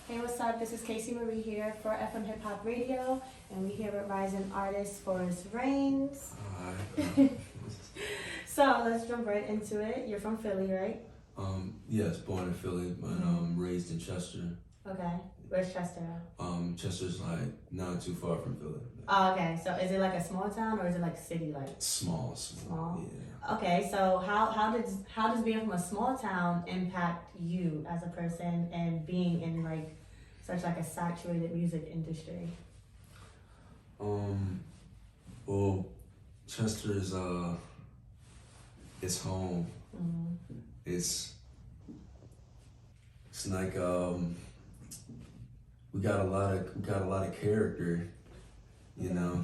Hey, what's up? This is Casey Marie here for FMHIPHOP Radio, and we're here with rising artist Forrest Reigns. Alright. So let's jump right into it. You're from Philly, right? Yes, born in Philly, but raised in Chester. Okay. Where's Chester? Chester's like not too far from Philly. Oh, okay. So is it like a small town or is it like city like? Small. Yeah. Okay, so how does being from a small town impact you as a person and being in like such like a saturated music industry? Well, Chester is it's home. Mm-hmm. It's like we got a lot of character, you know,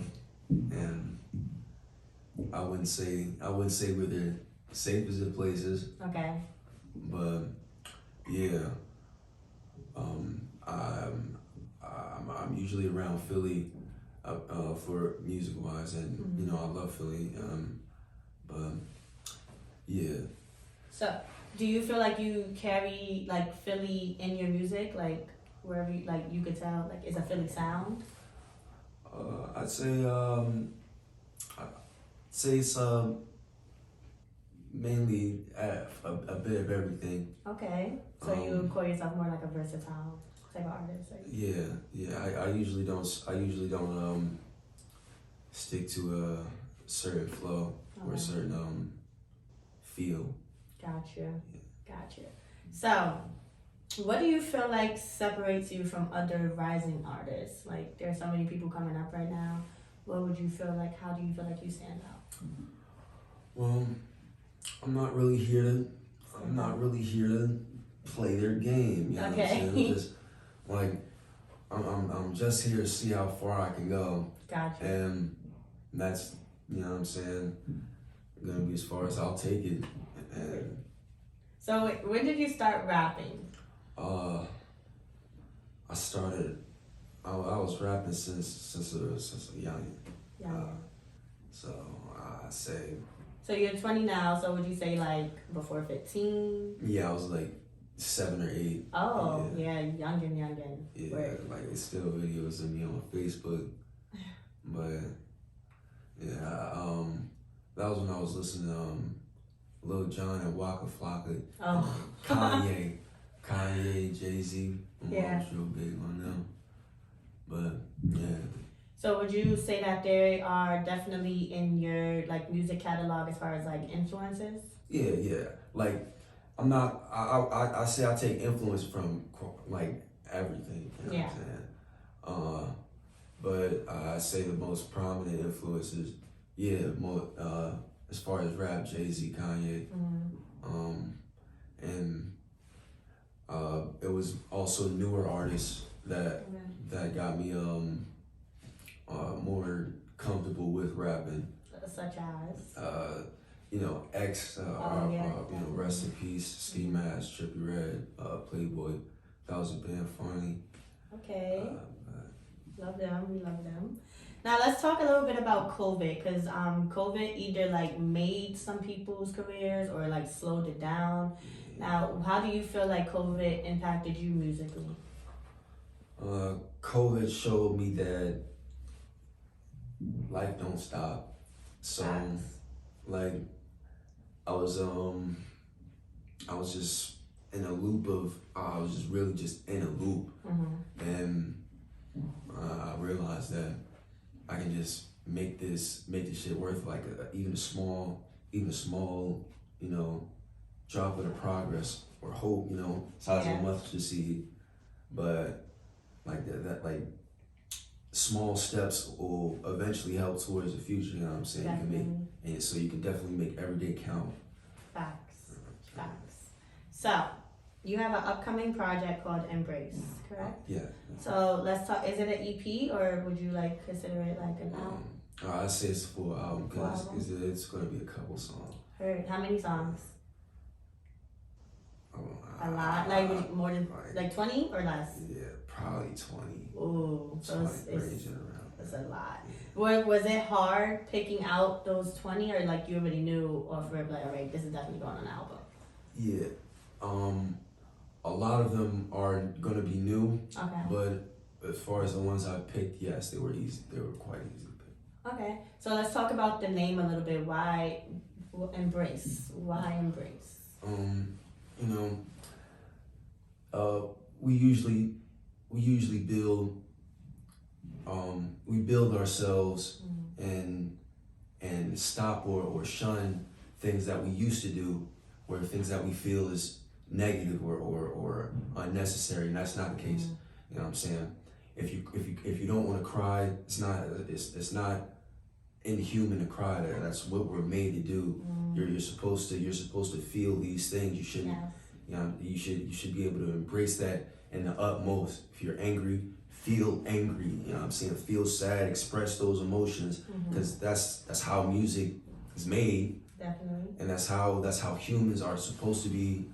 and I wouldn't say we're the safest of places. Okay. But yeah, I'm usually around Philly for music wise, and you know I love Philly. But yeah. So, do you feel like you carry like Philly in your music, like wherever you, like you could tell, like it's a Philly sound? I'd say it's mainly a bit of everything. Okay, so you call yourself more like a versatile type of artist, right? Yeah. I usually don't stick to a certain flow or a certain feel. Gotcha. So, what do you feel like separates you from other rising artists? Like, there's so many people coming up right now. What would you feel like? How do you feel like you stand out? Well, I'm not really here to play their game. You know what I'm saying? I'm just like I'm just here to see how far I can go. Gotcha. And that's, you know what I'm saying, gonna be as far as I'll take it. And so when did you start rapping? I was rapping since a young. So I say. So you're 20 now. So would you say like before 15? Yeah, I was like 7 or 8. Oh yeah, youngin. Yeah, Word. like it's still videos of me on Facebook. But yeah, that was when I was listening to Lil Jon and Waka Flocka. Oh. Kanye, Jay-Z. Yeah. I was real big on them. But yeah. So would you say that they are definitely in your like music catalog as far as like influences? Yeah. Like I'm not. I say I take influence from like everything. You know what I'm saying? But I say the most prominent influences, as far as rap, Jay-Z, Kanye, and it was also newer artists that got me more comfortable with rapping. Such as? X, rest in peace, Ski Mask, Trippie Redd, Playboy, Thousand Band Funny. Okay. Love them. We love them. Now let's talk a little bit about COVID, because COVID either like made some people's careers or like slowed it down. Now, how do you feel like COVID impacted you musically? COVID showed me that life don't stop. So, like, I was just in a loop of, I was just really just in a loop. And I realized that I can just make this shit worth like even a small, drop of progress or hope, size of a mustard seed. But like that like small steps will eventually help towards the future, you know what I'm saying? Definitely. You can make, and so you can definitely make every day count. Facts. So, you have an upcoming project called Embrace, correct? Yeah. So let's talk. Is it an EP or would you like consider it like an album? I'd say it's a full album because it's gonna be a couple songs. Heard. How many songs? A lot. Like more than like 20 or less? Yeah, probably 20. Ooh, so it's a lot. Yeah. Was it hard picking out those 20, or like you already knew off rip, like, all right, this is definitely going on an album? Yeah. a lot of them are gonna be new, Okay. but as far as the ones I picked, yes, they were easy. They were quite easy to pick. Okay. So let's talk about the name a little bit. Why Embrace? Why Embrace? You know, we usually build we build ourselves and stop or shun things that we used to do, or things that we feel is negative or unnecessary, and that's not the case. You know what I'm saying? If you don't want to cry, it's not inhuman to cry. That's what we're made to do. You're supposed to feel these things. You shouldn't. Yes. You know, you should be able to embrace that in the utmost. If you're angry, feel angry. You know what I'm saying? Feel sad, express those emotions, because that's how music is made. Definitely. And that's how humans are supposed to be.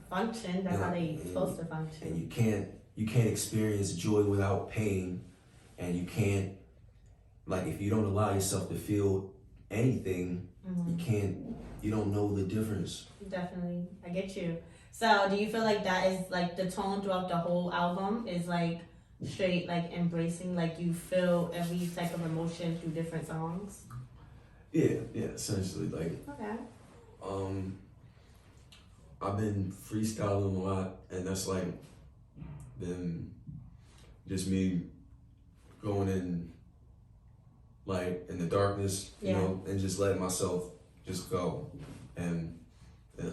Function. That's how they supposed to function. And you can't experience joy without pain, and you can't, like, if you don't allow yourself to feel anything, you don't know the difference. Definitely. I get you. So do you feel like that is like the tone throughout the whole album is like straight like embracing, like you feel every type of emotion through different songs? Yeah, essentially. Like, okay. I've been freestyling a lot, and that's like been just me going in, like, in the darkness, you know, and just letting myself just go. And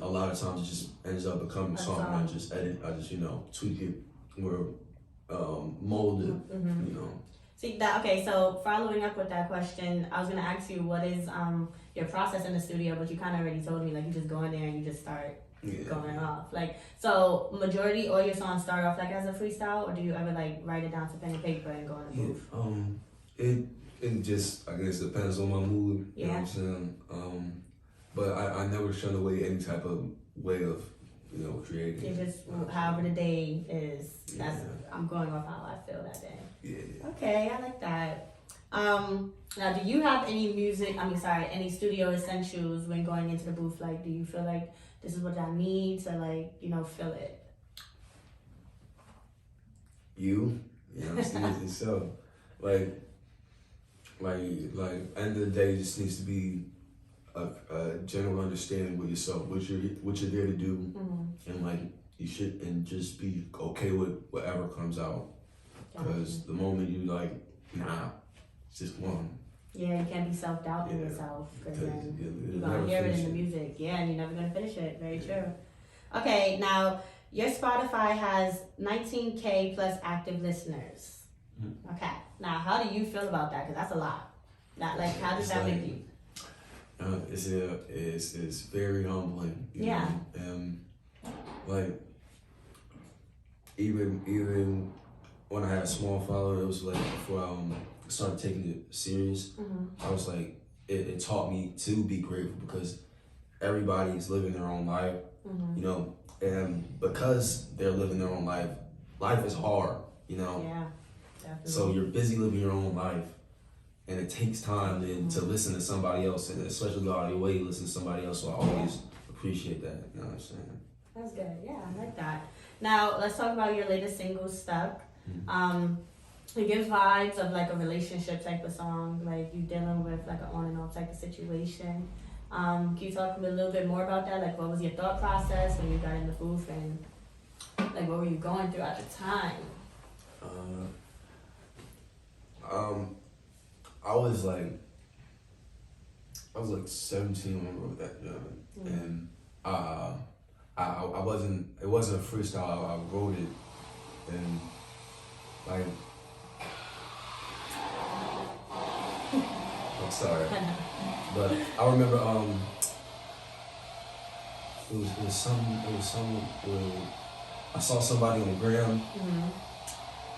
a lot of times it just ends up becoming a song. I just tweak it or mold it, you know. See that? Okay, so following up with that question, I was gonna ask you what is your process in the studio, but you kind of already told me, like, you just go in there and you just start going off. Like, so majority all your songs start off like as a freestyle, or do you ever like write it down to pen and paper and go in the booth? It just, I guess, depends on my mood. You know what I'm saying? But I never shun away any type of way of, you know, creating. You just, however the day is, that's, I'm going off how I feel that day. Yeah. Okay, I like that. Now, do you have any studio essentials when going into the booth? Like, do you feel like this is what I need to, like, you know, feel it? You know what I'm saying? So, like, end of the day, it just needs to be a general understanding with yourself, what you're there to do, and like you should, and just be okay with whatever comes out. Because the moment you like, nah, it's just one. Yeah, you can't be self-doubting yourself, because then you're gonna hear it in the music. Yeah, and you're never gonna finish it. Very true. Okay, now your Spotify has 19K plus active listeners. Okay, now how do you feel about that? Because that's a lot. Not like, how does that make you? It's very humbling. You know? And like, even when I had a small follower, it was like before I started taking it serious. I was like, it taught me to be grateful, because everybody is living their own life, you know, and because they're living their own life is hard, you know. Yeah, definitely. So you're busy living your own life, and it takes time then to listen to somebody else, and especially go out of your way to listen to somebody else. So I always appreciate that. You know what I'm saying? That's good. Yeah, I like that. Now let's talk about your latest single, Stuck. It gives vibes of like a relationship type of song, like you dealing with like an on and off type of situation. Can you talk a little bit more about that? Like, what was your thought process when you got in the booth, and like what were you going through at the time? I was like 17 when I wrote that, and it wasn't a freestyle. I wrote it, and like, I'm sorry, but I remember it was some where I saw somebody on the ground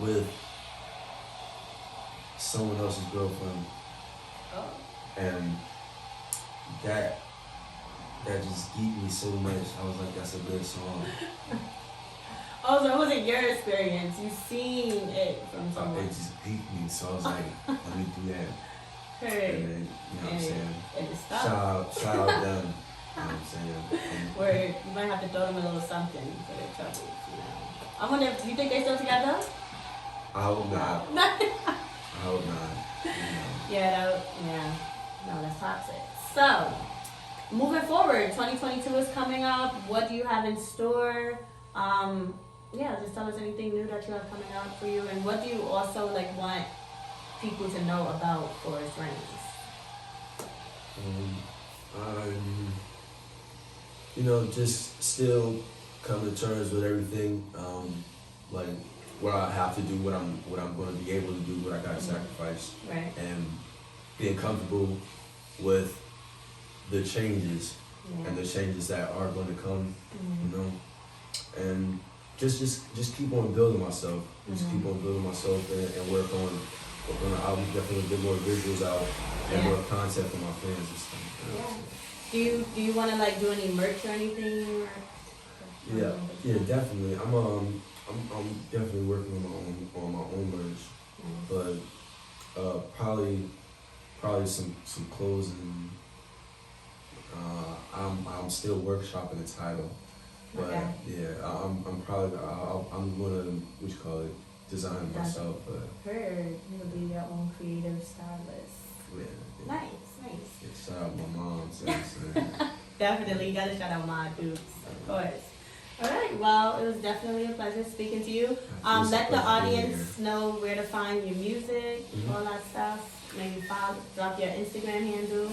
with someone else's girlfriend, and that just geeked me so much. I was like, that's a good song. Oh, so it wasn't your experience. You seen it from someone. It just geeked me, so I was like, let me do that. Hey. And then, you know what I'm saying? And it stopped. Shout out them. You know what I'm saying? Where you might have to throw them a little something for their troubles, you know. I wonder, do you think they still together? I hope not. I hope not. You know. Yeah, no, that's toxic. So, moving forward, 2022 is coming up. What do you have in store? Just tell us anything new that you have coming up for you, and what do you also like want people to know about Forest Rains? Just still come to terms with everything. Like what I have to do, what I'm going to be able to do, what I got to sacrifice, Right. and being comfortable with the changes and the changes that are going to come. You know, and just keep on building myself. Just keep on building myself and work on. I'll definitely get more visuals out and more content for my fans and stuff. You know? Do you want to like do any merch or anything? Yeah, definitely. I'm definitely working on my own merch, but probably some clothes and I'm still workshopping the title, but I'm probably I'm gonna design it myself. But heard you'll be your own creative stylist. Yeah. Nice. Yeah, shout out my mom. Definitely, you gotta shout out my dudes, of course. All right, well, it was definitely a pleasure speaking to you. Let the audience know where to find your music, all that stuff. Maybe drop your Instagram handle.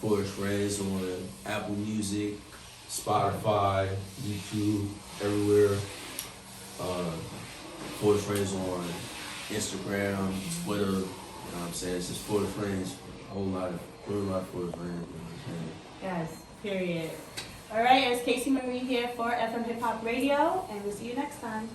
Forest Rains on Apple Music, Spotify, YouTube, everywhere. Forest Rains on Instagram, Twitter. You know what I'm saying? It's just Forest Rains. A whole lot of Forest Rains. You know what I'm saying? Yes, period. All right, it's Casey Marie here for FM Hip Hop Radio, and we'll see you next time.